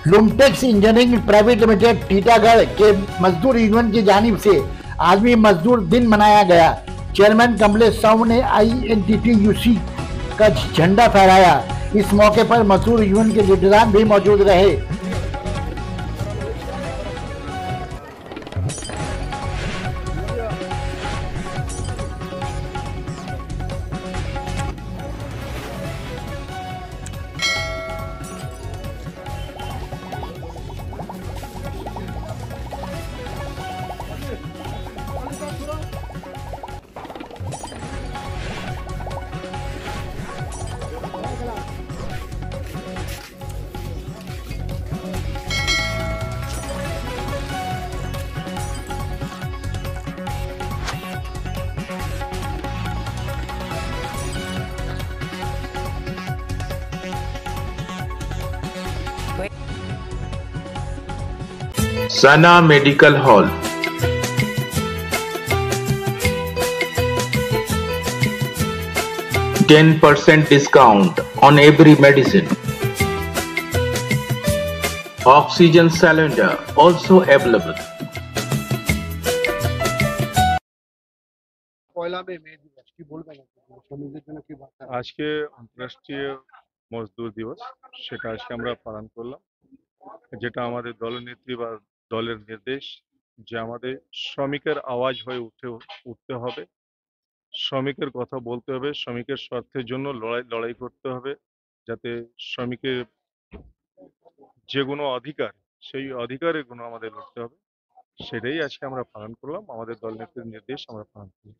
लूमटेक्स engineering private limited Titagarh के मजदूर union की जानिब से आलमी मजदूर दिन मनाया गया। चेयरमैन कमलेश साहू ने INTTUC का झंडा फहराया। इस मौके पर मजदूर यूनियन के लीडरान भी मौजूद रहे। सना medical hall, 10% discount on every medicine. Oxygen cylinder also available. आज के अंतर्राष्ट्रीय मजदूर दिवस সেটা আজকে আমরা পালন করলাম, যেটা আমাদের দলনেত্রী বা দলের নির্দেশ যে আমাদের শ্রমিকের আওয়াজ হয়ে উঠতে হবে, শ্রমিকের কথা বলতে হবে, শ্রমিকের স্বার্থের জন্য লড়াই করতে হবে, যাতে শ্রমিকের যেগুলো অধিকার সেই অধিকারের গুলো আমাদের লড়তে হবে। সেটাই আজকে আমরা পালন করলাম, আমাদের দলনেত্রীর নির্দেশ আমরা পালন করলাম।